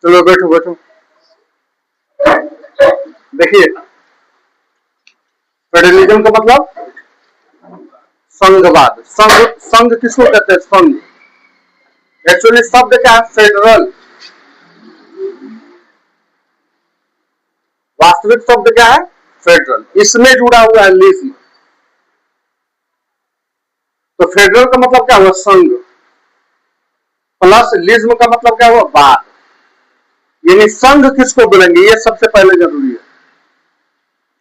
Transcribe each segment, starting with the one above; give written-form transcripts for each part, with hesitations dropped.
चलो बैठो बैठो। देखिए, फेडरलिज्म का मतलब संघवाद। संघ संघ किसको कहते हैं? संघ। एक्चुअली शब्द क्या है? फेडरल। वास्तविक शब्द क्या है? फेडरल। इसमें जुड़ा हुआ है लिज्म। तो फेडरल का मतलब क्या हुआ? संघ। प्लस लिज्म का मतलब क्या हुआ? वाद। यानी संघ किसको बोलेंगे, ये सबसे पहले जरूरी है।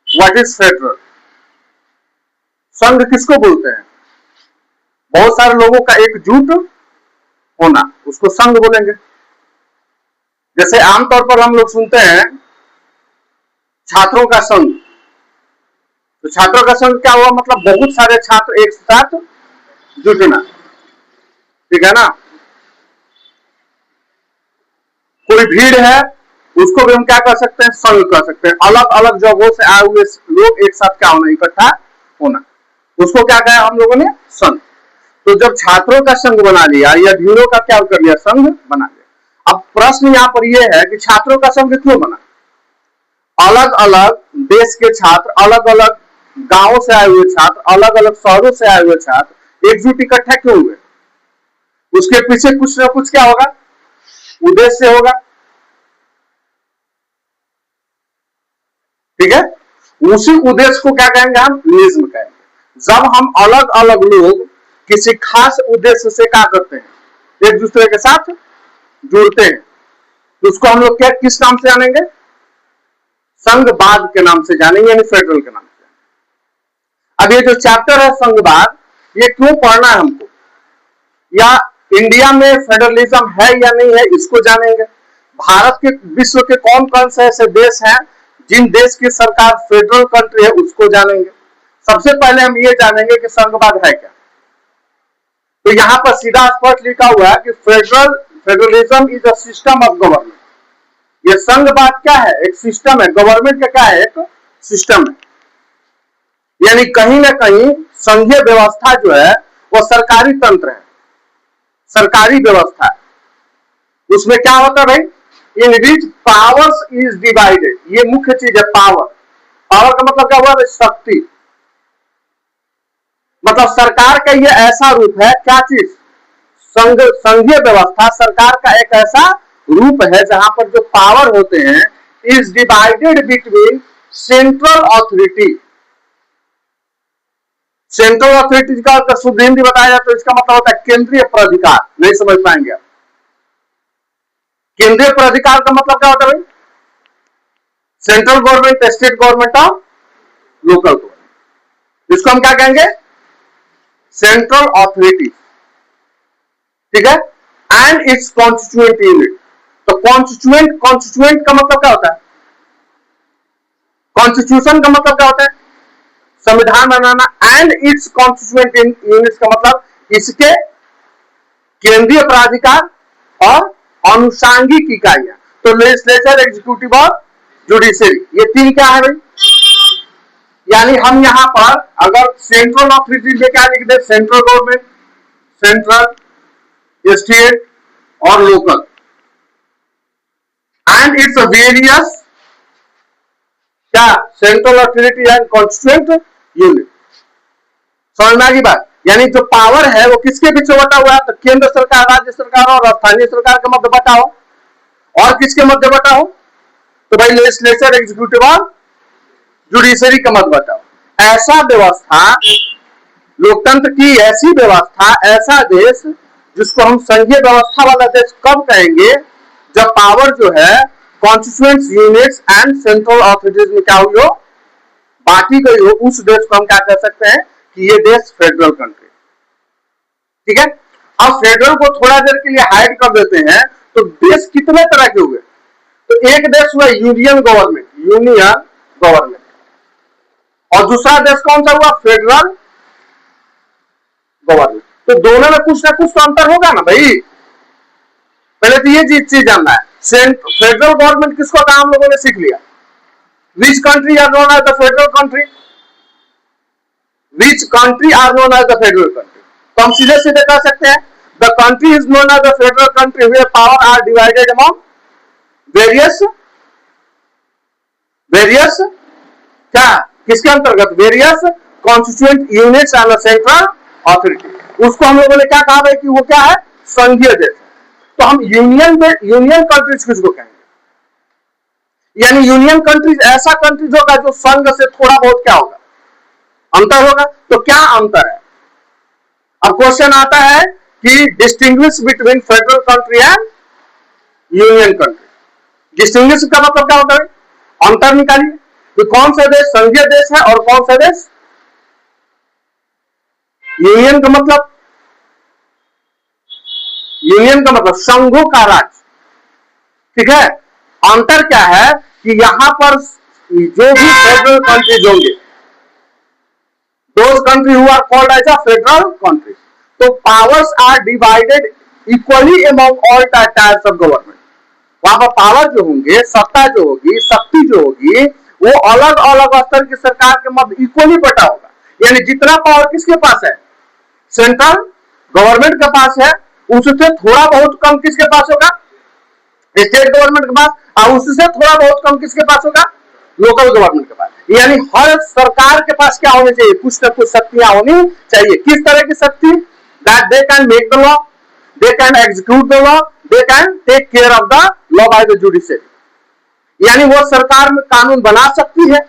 What is federal? संघ किसको बोलते हैं? बहुत सारे लोगों का एकजुट होना, उसको संघ बोलेंगे। जैसे आमतौर पर हम लोग सुनते हैं छात्रों का संघ। तो छात्रों का संघ क्या हुआ? मतलब बहुत सारे छात्र एक साथ जुटना, ठीक है ना। कोई भीड़ है, उसको भी हम क्या कर सकते हैं? संघ कर सकते हैं। अलग अलग जगहों से आए हुए लोग एक साथ क्या होना? इकट्ठा होना, उसको क्या कहा हम लोगों ने? संघ। तो जब छात्रों का संघ बना लिया या भीड़ों का क्या कर लिया? संघ बना लिया। अब प्रश्न यहां पर यह है कि छात्रों का संघ क्यों बना? अलग अलग देश के छात्र, अलग अलग गांवों से आए हुए छात्र, अलग अलग शहरों से आए हुए छात्र एकजुट इकट्ठा क्यों हुए? उसके पीछे कुछ ना कुछ क्या होगा? उद्देश्य होगा, ठीक है। उसी उद्देश्य को क्या कहेंगे हम? लिज्म कहेंगे। जब हम अलग अलग लोग किसी खास उद्देश्य से क्या करते हैं? एक दूसरे के साथ जुड़ते हैं, तो उसको हम लोग क्या किस नाम से जानेंगे? संघवाद के नाम से जानेंगे, यानी फेडरल के नाम से। अब ये जो चैप्टर है संघवाद, ये क्यों पढ़ना है हमको, या इंडिया में फेडरलिज्म है या नहीं है, इसको जानेंगे। भारत के, विश्व के कौन कौन से ऐसे देश हैं जिन देश की सरकार फेडरल कंट्री है, उसको जानेंगे। सबसे पहले हम ये जानेंगे कि संघवाद है क्या। तो यहां पर सीधा स्पष्ट लिखा हुआ है कि federalism is a system of government. ये संघवाद क्या है? एक सिस्टम है। गवर्नमेंट का क्या है? एक सिस्टम है। यानी कहीं ना कहीं संघीय व्यवस्था जो है वो सरकारी तंत्र है, सरकारी व्यवस्था है। उसमें क्या होता है भाई? इन विच पावर्स इज डिवाइडेड। ये मुख्य चीज है, पावर। पावर का मतलब क्या हुआ? शक्ति। मतलब सरकार का ये ऐसा रूप है, क्या चीज? संघीय व्यवस्था सरकार का एक ऐसा रूप है जहां पर जो पावर होते हैं is divided between central authority. Central authority का अगर शुद्ध हिंदी बताया जाए तो इसका मतलब होता है केंद्रीय प्राधिकार। नहीं समझ पाएंगे आप। केंद्रीय प्राधिकार का मतलब क्या होता है भाई? सेंट्रल गवर्नमेंट, स्टेट गवर्नमेंट और लोकल गवर्नमेंट। इसको हम क्या कहेंगे? सेंट्रल अथॉरिटी, ठीक है। And it's constituent unit. तो कॉन्स्टिट्यूएंट का मतलब क्या होता है? कॉन्स्टिट्यूशन का मतलब क्या होता है? संविधान बनाना। एंड इट्स कॉन्स्टिट्यूएंट यूनिट्स का मतलब इसके केंद्रीय प्राधिकार और अनुषांगिक इकाइयां। तो लेजिस्लेचर, एग्जीक्यूटिव और जुडिशरी, ये तीन क्या है भाई? यानी हम यहां पर अगर सेंट्रल अथॉरिटी से क्या लिख दे? सेंट्रल गवर्नमेंट, सेंट्रल, स्टेट और लोकल। एंड इट्स वेरियस क्या? Central authority and constituent unit. समझ में आ गई बात? यानी जो पावर है वो किसके पीछे बटा हुआ है? तो केंद्र सरकार, राज्य सरकार और स्थानीय सरकार के मध्य बटा हो। और किसके मध्य बटा हो? तो भाई लेजिस्लेचर, एग्जीक्यूटिव और जुडिशरी के मध्य बटा हो। ऐसा व्यवस्था, लोकतंत्र की ऐसी व्यवस्था, ऐसा देश जिसको हम संघीय व्यवस्था वाला देश कब कहेंगे? जब पावर जो है constituent units and central authorities में क्या हुई हो? बांटी गई हो। उस देश को हम क्या कह सकते हैं कि ये देश फेडरल कंट्री, ठीक है। अब फेडरल को थोड़ा देर के लिए हाइड कर देते हैं तो देश कितने तरह के हुए? तो एक देश हुआ यूनियन गवर्नमेंट, यूनियन गवर्नमेंट। और दूसरा देश कौन सा हुआ? Federal government. तो दोनों में कुछ ना कुछ तो अंतर होगा ना भाई। पहले तो ये चीज जानना है, फेडरल गवर्नमेंट किसको कहा? हम लोगों ने सीख लिया। Which country are known as the federal country? Which country are known as the federal country? तो हम सीधे सीधे कह सकते हैं the country is known as the federal country where power are divided among various various क्या किसके अंतर्गत, various constituent units and central authority. उसको हम लोगों ने क्या कहा है कि वो क्या है, संघीय देश। तो हम यूनियन कंट्रीज किसको कहेंगे, यानी यूनियन कंट्रीज ऐसा कंट्रीज होगा जो संघ से थोड़ा बहुत क्या होगा, अंतर होगा। तो क्या अंतर है, अब क्वेश्चन आता है कि distinguish between federal country and union country. Distinguish का मतलब क्या होता है, अंतर निकालिए कि कौन सा देश संघीय देश है और कौन सा देश यूनियन का मतलब, यूनियन का मतलब संघों का राज्य, ठीक है। अंतर क्या है कि यहां पर जो भी फेडरल कंट्रीज होंगे, those countries who are called as a federal countries, तो powers are divided equally among all types of government। वहां पर पावर जो होंगे, सत्ता जो होगी, शक्ति जो होगी, वो अलग अलग स्तर की सरकार के मध्य इक्वली बटा होगा। यानी जितना पावर किसके पास है, सेंट्रल गवर्नमेंट के पास है, उससे थोड़ा बहुत कम किसके पास होगा, स्टेट गवर्नमेंट के पास, और उससे थोड़ा बहुत कम किसके पास होगा, लोकल गवर्नमेंट के पास। यानी हर सरकार के पास क्या होनी चाहिए, कुछ न कुछ शक्तियां होनी चाहिए। किस तरह की शक्ति, that they can make the law, they can execute the law, they can take care of the law by the judiciary. यानी वो सरकार में कानून बना सकती है,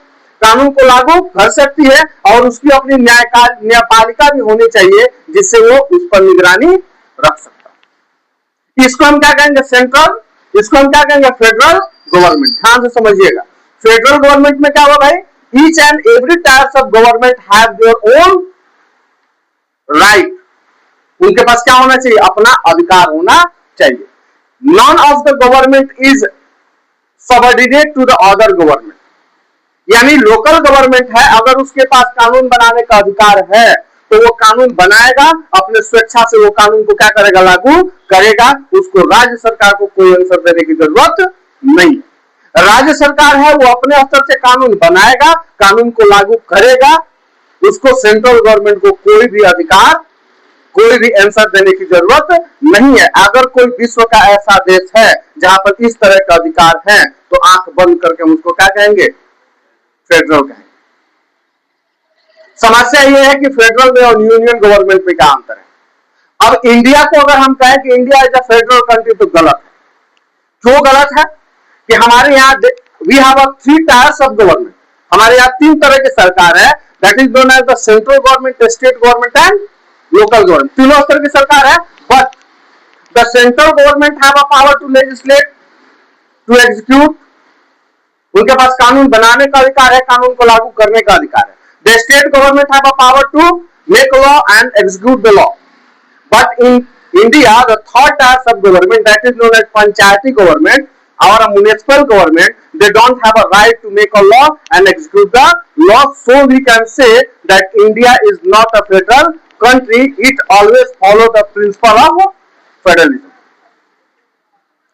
कानून को लागू कर सकती है, और उसकी अपनी न्यायपालिका भी होनी चाहिए जिससे वो उस पर निगरानी रख सकता है। इसको हम क्या कहेंगे, सेंट्रल, इसको हम क्या कहेंगे, फेडरल गवर्नमेंट। ध्यान से समझिएगा, फेडरल गवर्नमेंट में क्या होगा भाई, each and every types of government have their own right. उनके पास क्या होना चाहिए, अपना अधिकार होना चाहिए। None of the government is subordinate to the other government. यानी लोकल गवर्नमेंट है, अगर उसके पास कानून बनाने का अधिकार है तो वो कानून बनाएगा, अपने स्वेच्छा से वो कानून को क्या करेगा, लागू करेगा। उसको राज्य सरकार को कोई आंसर देने की जरूरत नहीं। राज्य सरकार है, वो अपने स्तर से कानून बनाएगा, कानून को लागू करेगा, उसको सेंट्रल गवर्नमेंट को कोई भी अधिकार, कोई भी आंसर देने की जरूरत नहीं है। अगर कोई विश्व का ऐसा देश है जहां पर इस तरह का अधिकार है तो आंख बंद करके हम उसको क्या कहेंगे, फेडरल कहेंगे। समस्या यह है कि फेडरल में और यूनियन गवर्नमेंट में क्या अंतर है। अब इंडिया को अगर हम कहें कि India is a federal country तो गलत है। क्यों गलत है कि हमारे यहाँ we have a 3 tiers of government. हमारे यहाँ 3 तरह की सरकार है, that is known as the central government, state government and local government. तीनों स्तर की सरकार है, but the central government have a power to legislate, to execute. उनके पास कानून बनाने का अधिकार है, कानून को लागू करने का अधिकार है। The state government have a power to make law and execute the law. But in India, the third type of government, that is known as panchayati government or a municipal government, they don't have a right to make a law and execute the law. So we can say that India is not a federal country. It always follow the principle of federalism.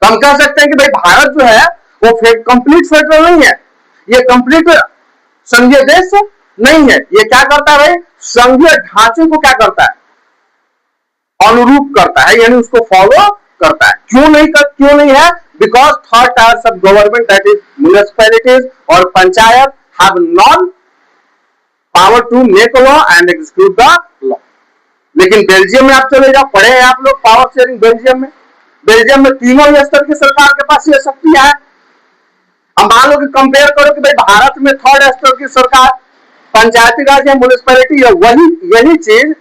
तो हम कह सकते हैं कि भाई भारत जो है वो कंप्लीट फेडरल नहीं है, ये कंप्लीट संघीय देश नहीं है। ये क्या करता है भाई, संघीय ढांचे को क्या करता है, अनुरूप करता है, यानी उसको फॉलो करता है। क्यों नहीं है, because third tiers of government, that is municipalities और panchayat, have non power to make law and execute the law. लेकिन बेल्जियम में आप चले जाओ, पढ़े हैं आप लोग पावर शेयरिंग बेल्जियम में तीनों स्तर की सरकार के पास ये शक्तियां है। अब मान लो कि कंपेयर करो कि भाई भारत में थर्ड स्तर की सरकार पंचायती राज है, म्युनिसिपैलिटी है, यही चीज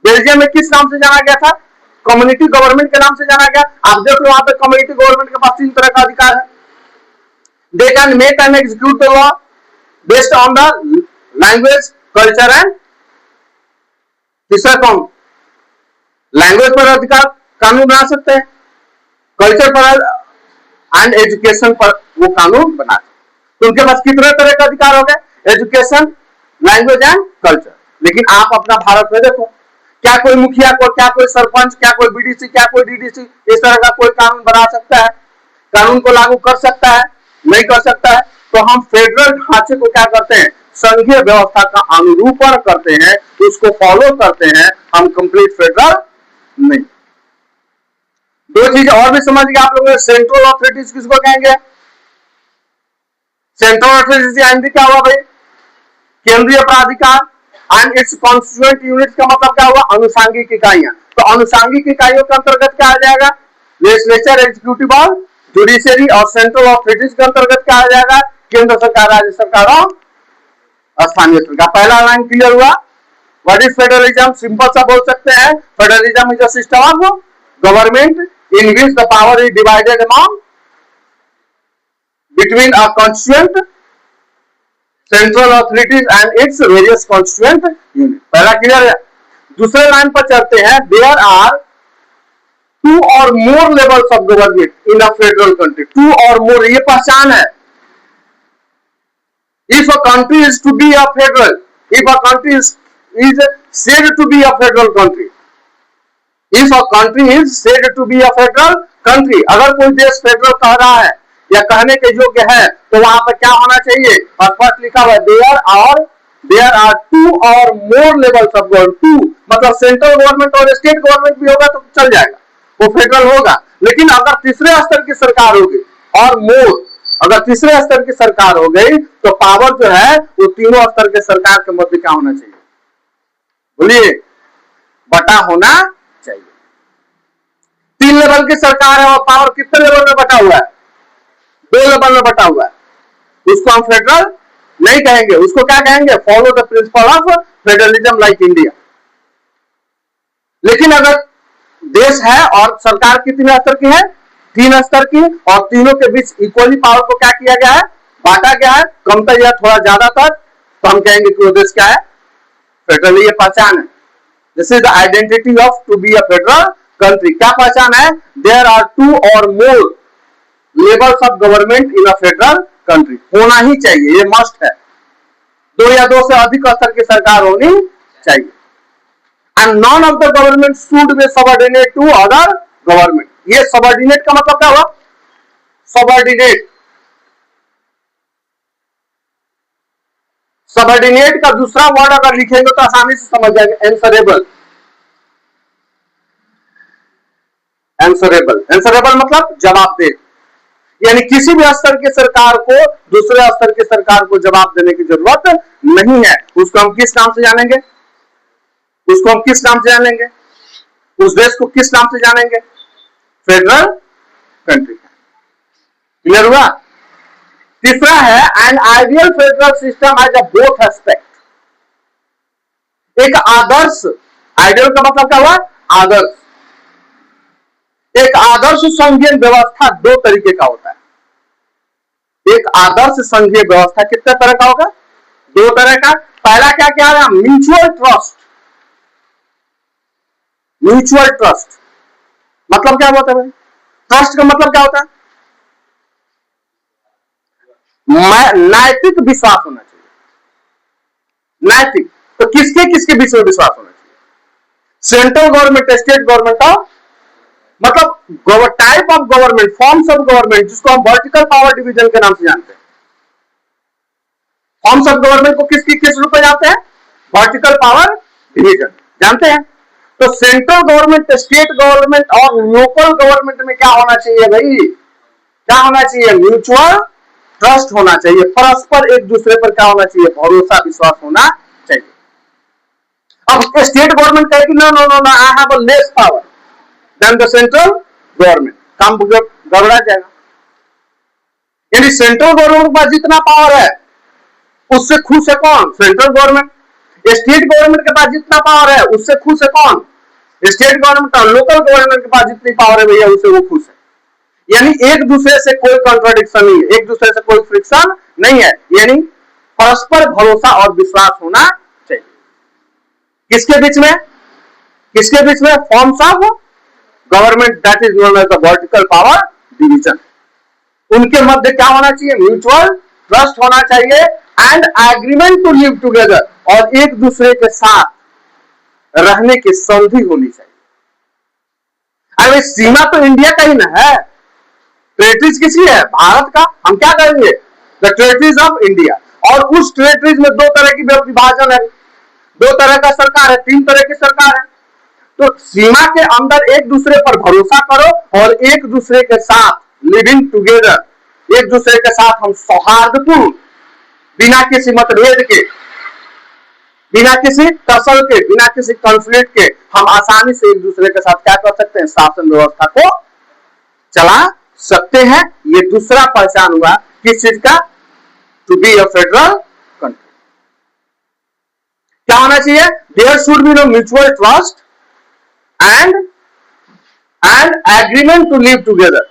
बेल्जियम में किस नाम से जाना गया था, कम्युनिटी गवर्नमेंट के नाम से जाना गया। आप देख लो वहां पे कम्युनिटी गवर्नमेंट के पास 3 तरह का अधिकार है। दे can make and execute the law based on the language, culture and, तीसरा कौन, लैंग्वेज पर अधिकार, कानून बना सकते हैं, कल्चर पर एंड एजुकेशन पर वो कानून बना सकते। तो उनके पास कितने तरह का अधिकार हो गए, एजुकेशन, लैंग्वेज एंड कल्चर। लेकिन आप अपना भारत में देखो, क्या कोई मुखिया को, क्या कोई सरपंच, क्या कोई बीडीसी, क्या कोई डीडीसी इस तरह का कोई कानून बना सकता है, कानून को लागू कर सकता है, नहीं कर सकता है। तो हम फेडरल ढांचे को क्या करते हैं, संघीय व्यवस्था का अनुरूपण करते हैं, उसको फॉलो करते हैं, हम कंप्लीट फेडरल नहीं। दो चीज और भी समझ गए आप लोग। सेंट्रल अथॉरिटीज किसको कहेंगे? सेंट्रल अथॉरिटीज हिंदी क्या हुआ भाई? केंद्रीय प्राधिकार। एंड इट्स कॉन्स्टिट्यूएंट यूनिट का मतलब क्या हुआ? अनुसांगिक इकाइयां। तो अनुसांगिक इकाइयों के अंतर्गत क्या आ जाएगा? लेजिस्लेचर, एग्जीक्यूटिव और जुडिशियरी। और सेंट्रल अथॉरिटीज के अंतर्गत क्या आ जाएगा? केंद्र सरकार, राज्य सरकार और स्थानीय सरकार। पहला लाइन क्लियर हुआ? What is federalism? सिंपल सा बोल सकते हैं, federalism is a system of government in which the power is divided among between a constituent central authorities and its various constituent units. पहला क्लियर है? दूसरे लाइन पर चलते हैं। There are two or more levels of government in a federal country. Two or more, ये पहचान है। If a country is to be a federal, if a country is said to be a federal country, If a country is said to be a federal country, अगर कोई देश federal कह रहा है या कहने के योग्य है तो वहां पर क्या होना चाहिए? स्पष्ट लिखा हुआ है, there are two or more levels of government. Two मतलब सेंट्रल गवर्नमेंट और स्टेट गवर्नमेंट भी होगा तो चल जाएगा, वो फेडरल होगा। लेकिन अगर तीसरे स्तर की सरकार होगी और मोर, अगर तीसरे स्तर की सरकार हो गई तो पावर जो है वो तीनों स्तर के सरकार के मध्य क्या होना चाहिए? बोलिए, बटा होना चाहिए। तीन लेवल की सरकार है और पावर कितने लेवल में बटा हुआ है? दो लेवल में बटा हुआ है। उसको हम फेडरल नहीं कहेंगे, उसको क्या कहेंगे? Follow the principle of federalism like India. लेकिन अगर देश है और सरकार कितने स्तर की है? तीन स्तर की, और तीनों के बीच इक्वली पावर को क्या किया गया है? बांटा गया है, कमतर या थोड़ा ज्यादातर, तो हम कहेंगे कि वो देश क्या है? फेडरल। ये पहचान है। This is the identity of to be a federal country. क्या पहचान है? There are two or more levels of government in a federal country. होना ही चाहिए, ये मस्ट है। दो या दो से अधिक स्तर की सरकार होनी चाहिए। And none of the government should be subordinate to other government. ये सबऑर्डिनेट का मतलब क्या हुआ? सबऑर्डिनेट, सबऑर्डिनेट का दूसरा वर्ड अगर लिखेंगे तो आसानी से समझ जाएंगे, एंसरेबल। एंसरेबल, एंसरेबल मतलब जवाबदेह। यानी किसी भी स्तर की सरकार को दूसरे स्तर की सरकार को जवाब देने की जरूरत नहीं है। उसको हम किस नाम से जानेंगे? उसको हम किस नाम से जानेंगे? उस देश को किस नाम से जानेंगे? Federal country. क्लियर हुआ? तीसरा है, an ideal federal system has a both aspect. एक आदर्श, आइडियल का मतलब क्या हुआ? आदर्श। एक आदर्श संघीय व्यवस्था दो तरीके का होता है। एक आदर्श संघीय व्यवस्था कितने तरह का होगा? दो तरह का। पहला क्या क्या है? Mutual trust. म्यूचुअल ट्रस्ट मतलब क्या होता है भाई? ट्रस्ट का मतलब क्या होता है? नैतिक विश्वास होना चाहिए। नैतिक तो किसके किसके बीच में विश्वास होना चाहिए? सेंट्रल गवर्नमेंट, स्टेट गवर्नमेंट और मतलब type of government, forms of government, जिसको हम वर्टिकल पावर डिवीजन के नाम से जानते हैं। फॉर्म्स ऑफ गवर्नमेंट को किस रूप में जानते हैं? वर्टिकल पावर डिवीजन जानते हैं। तो सेंट्रल गवर्नमेंट, स्टेट गवर्नमेंट और लोकल गवर्नमेंट में क्या होना चाहिए भाई? क्या होना चाहिए? म्यूचुअल ट्रस्ट होना चाहिए। परस्पर एक दूसरे पर क्या होना चाहिए? भरोसा, विश्वास होना चाहिए। अब स्टेट गवर्नमेंट कहे कि no no no, I have a less power than the central government, काम गड़बड़ा जाएगा। यानी सेंट्रल गवर्नमेंट के पास जितना पावर है उससे खुश है कौन? Central government. स्टेट गवर्नमेंट के पास जितना पावर है उससे खुश है कौन? State government. और लोकल गवर्नमेंट के पास जितनी पावर है भैया उससे वो खुश है। यानी एक दूसरे से कोई कॉन्ट्राडिक्शन नहीं है, एक दूसरे से कोई फ्रिक्शन नहीं है। यानी परस्पर भरोसा और विश्वास होना चाहिए। किसके बीच में? किसके बीच में? Forms of government, that is known as the vertical power division. उनके मध्य क्या होना चाहिए? म्यूचुअल ट्रस्ट होना चाहिए and agreement to live together, और एक दूसरे के साथ रहने की संधि होनी चाहिए। अरे सीमा तो इंडिया का ही ना है, टेरिटरीज किसी है? भारत का। हम क्या करेंगे? The territories of India. और उस टेरिटरीज में दो तरह की विभाजन है, दो तरह का सरकार है, तीन तरह की सरकार है। तो सीमा के अंदर एक दूसरे पर भरोसा करो और एक दूसरे के साथ लिविंग टुगेदर, एक दूसरे के साथ हम सौहार्दपूर्ण, बिना किसी मतभेद के, बिना किसी टसल के, बिना किसी कॉन्फ्लिक्ट के हम आसानी से एक दूसरे के साथ क्या कर सकते हैं, शासन व्यवस्था को चला सकते हैं। ये दूसरा पहचान हुआ किस चीज का, to be a federal country. क्या होना चाहिए, there should be no mutual trust and agreement to live together.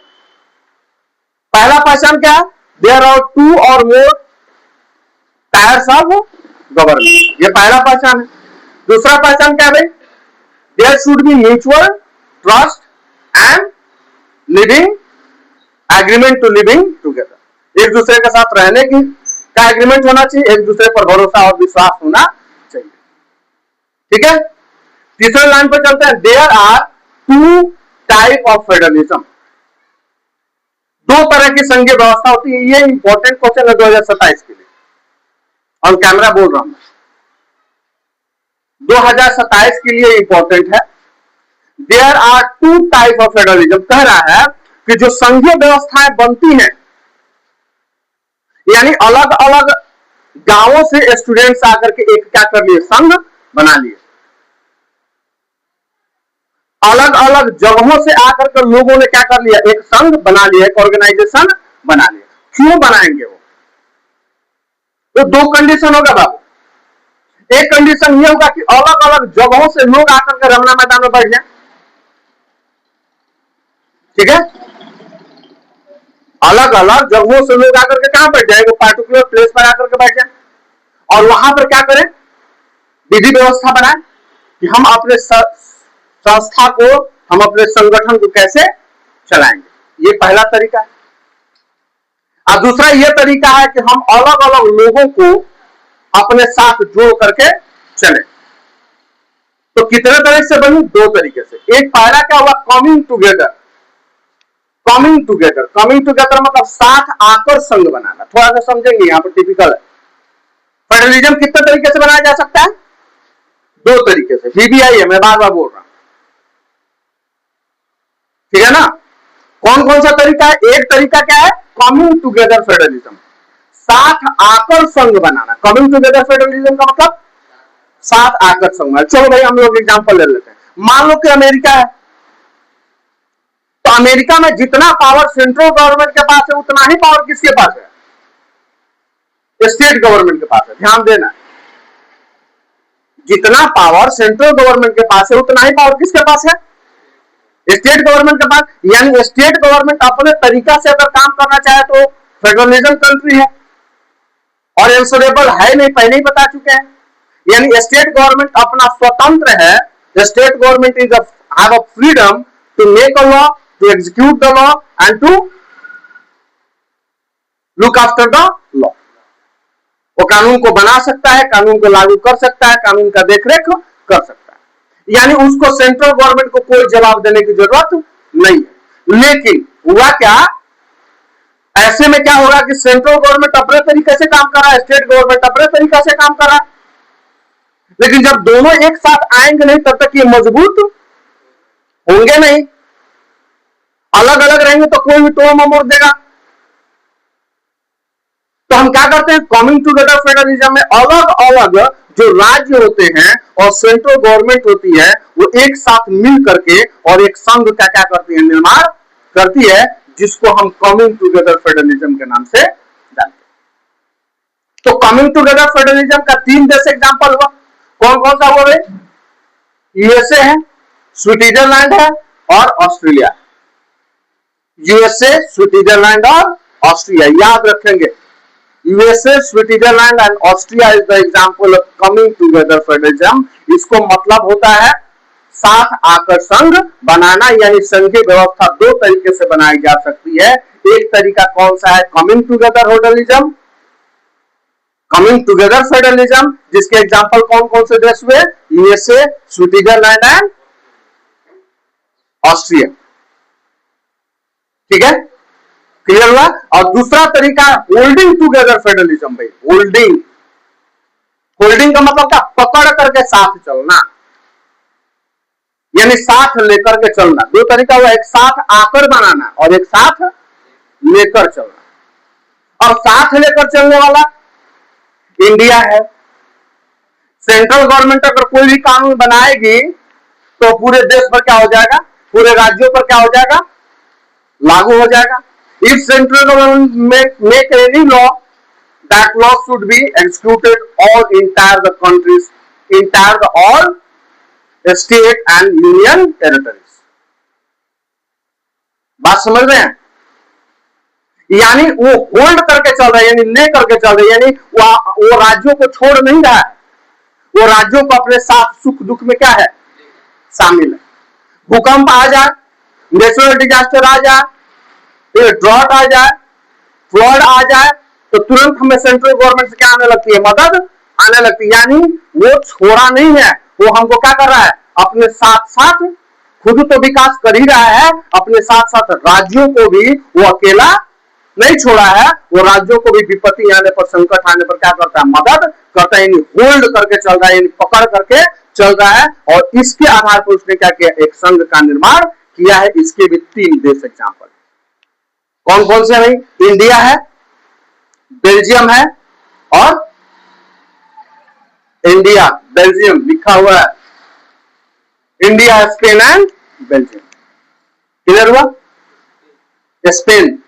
पहला पहचान क्या है, there are two or more tyres of government, ये पहला पहचान है। दूसरा पहचान क्या है भाई, there should be mutual trust and living agreement to living together, एक दूसरे के साथ रहने की का एग्रीमेंट होना चाहिए, एक दूसरे पर भरोसा और विश्वास होना चाहिए। ठीक है, तीसरे लाइन पर चलते हैं, there are two type of federalism, दो तरह की संघीय व्यवस्था होती है। ये इंपॉर्टेंट क्वेश्चन है 2027 के लिए, और कैमरा बोल रहा हूं, 2027 के लिए इंपॉर्टेंट है। There are two type of federalism, कह रहा है कि जो संघीय व्यवस्थाएं बनती हैं, यानी अलग अलग गांवों से स्टूडेंट्स आकर के एक क्या कर लिए, संघ बना लिए, अलग अलग जगहों से आकर के लोगों ने क्या कर लिया, एक संघ बना लिया, एक ऑर्गेनाइजेशन बना लिया। क्यों बनाएंगे वो, तो दो कंडीशन होगा बाबू। एक कंडीशन ये होगा कि अलग अलग जगहों से लोग आकर के रमना मैदान में बैठ जाए, ठीक है, अलग अलग जगहों से लोग आकर के कहां बैठ जाए, वो पार्टिकुलर प्लेस पर आकर के बैठ जाए, और वहां पर क्या करें, विधि व्यवस्था बनाए कि हम अपने संस्था को, हम अपने संगठन को कैसे चलाएंगे। ये पहला तरीका है। और दूसरा ये तरीका है कि हम अलग अलग लोगों को अपने साथ जोड़ करके चले। तो कितने तरीके से बनी, दो तरीके से। एक पहला क्या हुआ, coming together. Coming together, coming together मतलब साथ आकर संघ बनाना। थोड़ा सा समझेंगे, यहां पर टिपिकल है। फेडरलिज्म कितने तरीके से बनाया जा सकता है, दो तरीके से। VBI है, मैं बार बार बोल रहा हूं, ठीक है ना। कौन कौन सा तरीका है, एक तरीका क्या है, कमिंग टुगेदर फेडरलिज्म, साथ आकर संघ बनाना। कमिंग टुगेदर फेडरलिज्म का मतलब साथ आकर संघ बनाना। चलो भाई हम लोग एग्जांपल ले लेते हैं। मान लो कि अमेरिका है, तो अमेरिका में जितना पावर सेंट्रल गवर्नमेंट के पास है, उतना ही पावर किसके पास है, स्टेट गवर्नमेंट के पास है। ध्यान देना, जितना पावर सेंट्रल गवर्नमेंट के पास है, उतना ही पावर किसके पास है, स्टेट गवर्नमेंट के पास। यानी स्टेट गवर्नमेंट अपने तरीका से अगर काम करना चाहे तो फेडरलिज्म कंट्री है, और एंसरेबल है नहीं, पहले ही बता चुके हैं। यानी स्टेट गवर्नमेंट अपना स्वतंत्र है। State government is have a freedom to make a law, to execute the law and to look after the law. वो कानून को बना सकता है, कानून को लागू कर सकता है, कानून का देखरेख कर सकता है। यानी उसको सेंट्रल गवर्नमेंट को कोई जवाब देने की जरूरत नहीं है। लेकिन हुआ क्या, ऐसे में क्या होगा कि सेंट्रल गवर्नमेंट अपने तरीके से काम कर रहा है, स्टेट गवर्नमेंट अपने तरीके से काम कर रहा है। लेकिन जब दोनों एक साथ आएंगे नहीं, तब तक ये मजबूत होंगे नहीं। अलग अलग रहेंगे तो कोई भी तोड़ ममोड़ देगा। तो हम क्या करते हैं, कमिंग टुगेदर फेडरलिज्म में अलग अलग जो राज्य होते हैं और सेंट्रल गवर्नमेंट होती है, वो एक साथ मिल करके और एक संघ का क्या करती है, निर्माण करती है, जिसको हम कमिंग टुगेदर फेडरलिज्म के नाम से जानते हैं। तो कमिंग टुगेदर फेडरलिज्म का 3 देश एग्जांपल हुआ। कौन कौन सा हुआ भाई, यूएसए है, स्विट्जरलैंड है और ऑस्ट्रेलिया। यूएसए, स्विट्जरलैंड और ऑस्ट्रिया, याद रखेंगे। USA, Switzerland and Austria is the example of coming together federalism. इसको मतलब होता है साथ आकर संघ बनाना। यानी संघीय व्यवस्था दो तरीके से बनाई जा सकती है। एक तरीका कौन सा है, coming together federalism, coming together federalism, जिसके एग्जांपल कौन कौन से देश हुए, यूएसए, स्विट्जरलैंड एंड ऑस्ट्रिया। ठीक है, क्लियर हुआ। और दूसरा तरीका होल्डिंग टुगेदर फेडरलिज्म। भाई होल्डिंग, होल्डिंग का मतलब क्या, पकड़ करके साथ चलना। यानी साथ लेकर के चलना। दो तरीका हुआ, एक साथ आकर बनाना और एक साथ लेकर चलना। और साथ लेकर चलने वाला इंडिया है। सेंट्रल गवर्नमेंट अगर कोई भी कानून बनाएगी तो पूरे देश पर क्या हो जाएगा, पूरे राज्यों पर क्या हो जाएगा, लागू हो जाएगा। If central government make any law, that law should be executed all entire the countries, entire the all state and union territories. बात समझ रहे हैं? यानी वो होल्ड करके चल रहा है, यानी ले करके चल रहा है, यानी वो राज्यों को छोड़ नहीं रहा है, वो राज्यों को अपने साथ सुख दुख में क्या है, शामिल है। भूकंप आ जाए, नेचुरल डिजास्टर आ जाए, ड्रॉट आ जाए, फ्लड आ जाए, तो तुरंत हमें सेंट्रल गवर्नमेंट से क्या आने लगती है, मदद आने लगती है। यानी वो छोड़ा नहीं है, वो हमको क्या कर रहा है, अपने साथ साथ खुद तो विकास कर ही रहा है, अपने साथ साथ राज्यों को भी वो अकेला नहीं छोड़ा है, वो राज्यों को भी विपत्ति आने पर, संकट आने पर क्या करता है, मदद करता है। यानी होल्ड करके चल रहा है, यानी पकड़ करके चल रहा है। और इसके आधार पर उसने क्या किया, एक संघ का निर्माण किया है। इसके भी 3 देश एग्जाम्पल, कौन कौन से भाई, इंडिया है, बेल्जियम है और इंडिया बेल्जियम लिखा हुआ है, India, Spain and Belgium. Clear हुआ? Spain,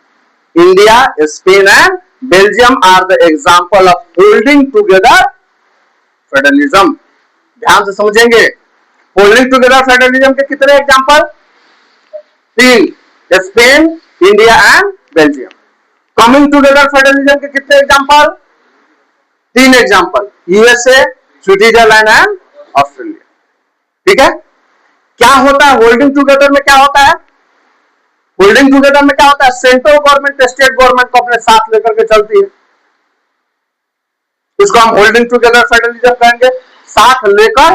India, Spain and Belgium are the example of holding together federalism. ध्यान से समझेंगे, holding together federalism के कितने example, 3, Spain, India and Belgium. coming together federalism के कितने example, 3 example, USA, Switzerland and Australia. ठीक है? क्या होता है होल्डिंग टुगेदर में, क्या होता है होल्डिंग टुगेदर में, क्या होता है, सेंट्रल गवर्नमेंट स्टेट गवर्नमेंट को अपने साथ लेकर के चलती है, इसको हम होल्डिंग टुगेदर फेडरलिज्म कहेंगे, साथ लेकर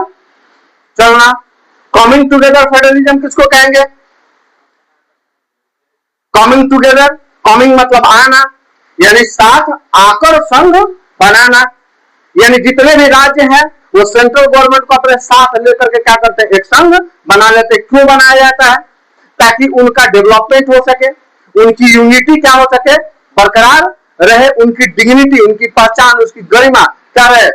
चलना। कमिंग टुगेदर फेडरलिज्म किसको कहेंगे, कमिंग टुगेदर, कमिंग मतलब आना, यानी साथ आकर संघ बनाना। यानी जितने भी राज्य हैं वो सेंट्रल गवर्नमेंट को अपने साथ लेकर के क्या करते हैं, एक संघ बना लेते हैं। क्यों बनाया जाता है, ताकि उनका डेवलपमेंट हो सके, उनकी यूनिटी क्या हो सके, बरकरार रहे, उनकी डिग्निटी, उनकी पहचान, उसकी गरिमा क्या रहे,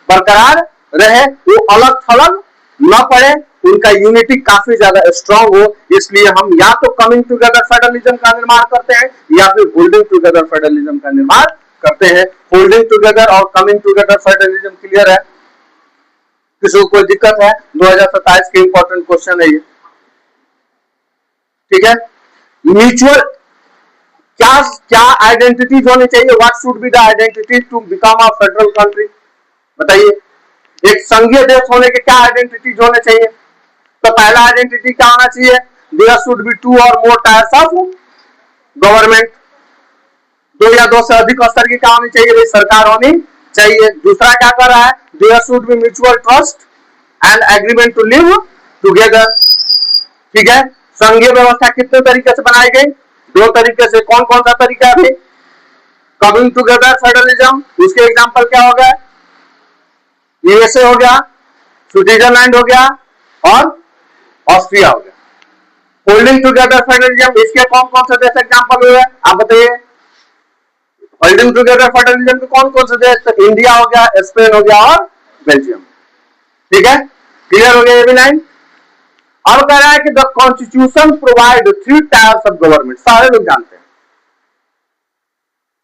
बरकरार रहे, वो अलग थलग न पड़े, उनका यूनिटी काफी ज्यादा स्ट्रांग हो। इसलिए हम या तो कमिंग टुगेदर फेडरलिज्म का निर्माण करते हैं या फिर होल्डिंग टुगेदर फेडरलिज्म का निर्माण करते हैं। होल्डिंग टुगेदर और कमिंग टुगेदर फेडरलिज्म क्लियर है? किसी को कोई दिक्कत है? 2027 के इंपॉर्टेंट क्वेश्चन है ये। ठीक है? म्यूचुअल क्या क्या आइडेंटिटीज होनी चाहिए, what should be the identity to become a federal country, बताइए। एक संघीय देश होने के क्या आइडेंटिटीज होने चाहिए? तो पहला आइडेंटिटी क्या होना चाहिए, देयर शुड बी 2 और मोर टायर्स ऑफ गवर्नमेंट, 2 या 2 से अधिक स्तर की क्या होनी चाहिए, भाई सरकार होनी चाहिए। दूसरा क्या कर रहा है, there should be mutual trust and agreement to live together. ठीक है? संघीय व्यवस्था कितने तरीके से बनाई गई, 2 तरीके से। कौन कौन सा तरीका है? कमिंग टुगेदर फेडरलिज्म, उसके एग्जांपल क्या हो गया, यूएसए हो गया, स्विट्जरलैंड हो गया और ऑस्ट्रिया हो गया। होल्डिंग टुगेदर फेडरलिज्म, इसके कौन कौन से देश एग्जांपल हुए, आप बताइए। होल्डिंग टुगेदर फेडरलिज्म के कौन कौन से देश, तो इंडिया हो गया, स्पेन हो गया और बेल्जियम। ठीक है? क्लियर हो गया ये भी लाइन? अब कह रहा है कि the constitution provide 3 tiers of government, सारे लोग जानते हैं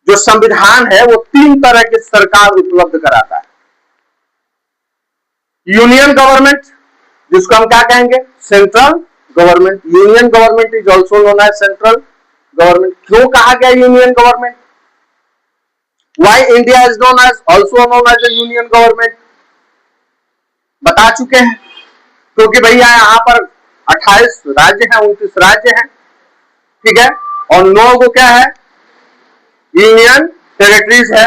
जो संविधान है वो 3 तरह की सरकार उपलब्ध कराता है। यूनियन गवर्नमेंट, जिसको हम क्या कहेंगे, central government. Union government is also known as central government. क्यों कहा गया union government, why India is known as also known as a union government, बता चुके हैं। क्योंकि भैया यहाँ पर 28 राज्य हैं, 29 राज्य हैं। ठीक है? और 9 को क्या है, यूनियन टेरिटरीज है।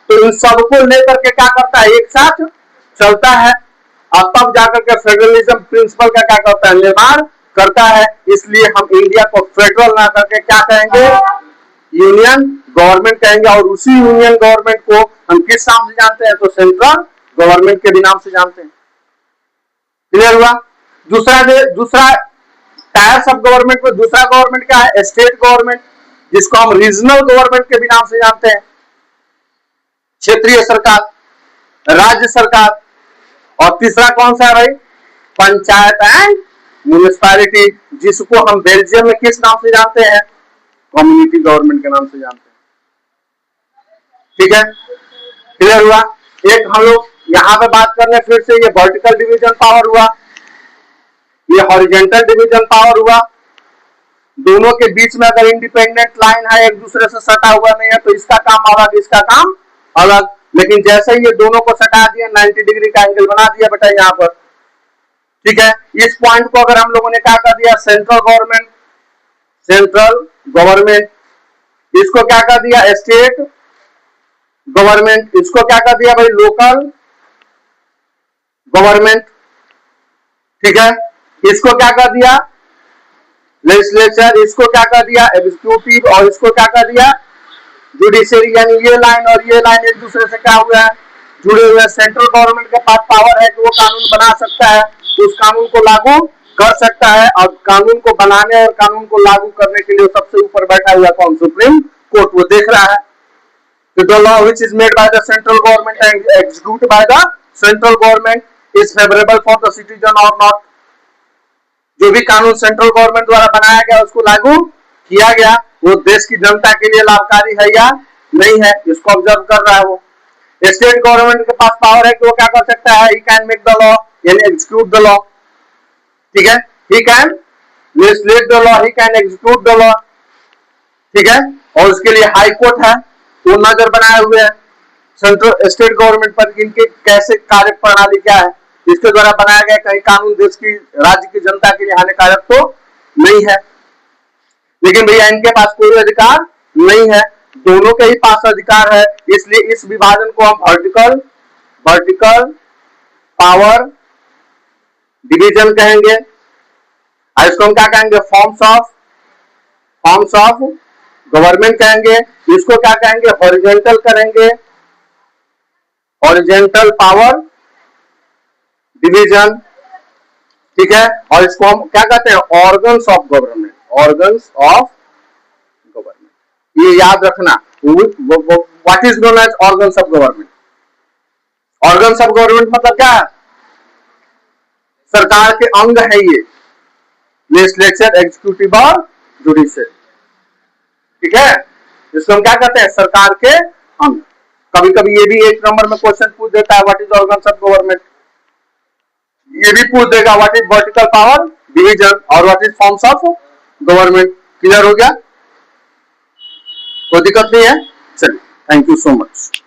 तो इन सबको लेकर के क्या करता है, एक साथ चलता है और तब जाकर के फेडरलिज्म प्रिंसिपल का क्या करता है, निर्माण करता है। इसलिए हम इंडिया को फेडरल ना करके क्या कहेंगे, यूनियन गवर्नमेंट कहेंगे। और उसी यूनियन गवर्नमेंट को हम किस नाम से जानते हैं, तो सेंट्रल गवर्नमेंट के भी नाम से जानते हैं। क्लियर हुआ? दूसरा टायर्स ऑफ गवर्नमेंट में दूसरा गवर्नमेंट क्या है? स्टेट गवर्नमेंट, जिसको हम रीजनल गवर्नमेंट के भी नाम से जानते हैं। क्षेत्रीय सरकार, राज्य सरकार। और तीसरा कौन सा है भाई? पंचायत एंड म्युनिसिपैलिटी, जिसको हम बेल्जियम में किस नाम से जानते हैं? कम्युनिटी गवर्नमेंट के नाम से जानते हैं। ठीक है, क्लियर हुआ? एक हम लोग यहां पे बात कर रहे फिर से, ये वर्टिकल डिवीजन पावर हुआ, ये हॉरिजेंटल डिवीजन पावर हुआ। दोनों के बीच में अगर इंडिपेंडेंट लाइन है, एक दूसरे से सटा हुआ नहीं है, तो इसका काम अलग, इसका काम अलग। लेकिन जैसे ही ये दोनों को सटा दिया, 90 डिग्री का एंगल बना दिया बेटा यहां पर। ठीक है, इस पॉइंट को अगर हम लोगों ने क्या कर दिया? Central government. इसको क्या कर दिया? State government. इसको क्या कर दिया भाई? Local government. ठीक है, इसको क्या कर दिया? लेजिस्लेचर। इसको क्या कर दिया? एग्जीक्यूटिव। और इसको क्या कर दिया? जुडिशरी। यानी ये लाइन और ये लाइन एक दूसरे से क्या हुआ है? जुड़े हुए। सेंट्रल गवर्नमेंट के पास पावर है कि वो कानून बना सकता है, उस कानून को लागू कर सकता है। और कानून को बनाने और कानून को लागू करने के लिए सबसे ऊपर बैठा हुआ कौन? Supreme court. वो देख रहा है कि the law which is made by the central government and executed by the central government is favorable for the citizen or not। जो भी कानून सेंट्रल गवर्नमेंट द्वारा बनाया गया, उसको लागू किया गया, वो देश की जनता के लिए लाभकारी है या नहीं है, इसको ऑब्जर्व कर रहा है वो। स्टेट गवर्नमेंट के पास पावर है कि वो क्या कर सकता है? He can make the law, यानी एग्जीक्यूट द लॉ। ठीक है, he can legislate the law, he can execute the law. ठीक है, और उसके लिए हाई कोर्ट है, वो नजर बनाए हुए है सेंट्रल स्टेट गवर्नमेंट पर, इनके कैसे कार्य प्रणाली क्या है, इसके द्वारा बनाया गया कहीं कानून देश की, राज्य की जनता के लिए हानिकारक तो नहीं है। लेकिन भैया इनके पास कोई अधिकार नहीं है, दोनों के ही पास अधिकार है। इसलिए इस विभाजन को हम वर्टिकल पावर डिवीजन कहेंगे। इसको हम क्या कहेंगे? फॉर्म्स ऑफ गवर्नमेंट कहेंगे। इसको क्या कहेंगे? हॉरिजॉन्टल करेंगे, हॉरिजॉन्टल पावर डिवीजन। ठीक है, और इसको हम क्या कहते हैं? Organs of government. Organs of government, ये याद रखना। What is known as organs of government? Organs of government मतलब क्या है? सरकार के अंग है ये, लेजिस्लेचर, एग्जीक्यूटिव और जुडिशरी। ठीक है, जिसको हम क्या कहते हैं? सरकार के अंग। कभी कभी ये भी एक नंबर में क्वेश्चन पूछ देता है, what is organs of government. ये भी पूछ देगा what is vertical power division और what is forms of government. Clear हो गया? कोई दिक्कत नहीं है? चलिए, थैंक यू सो मच।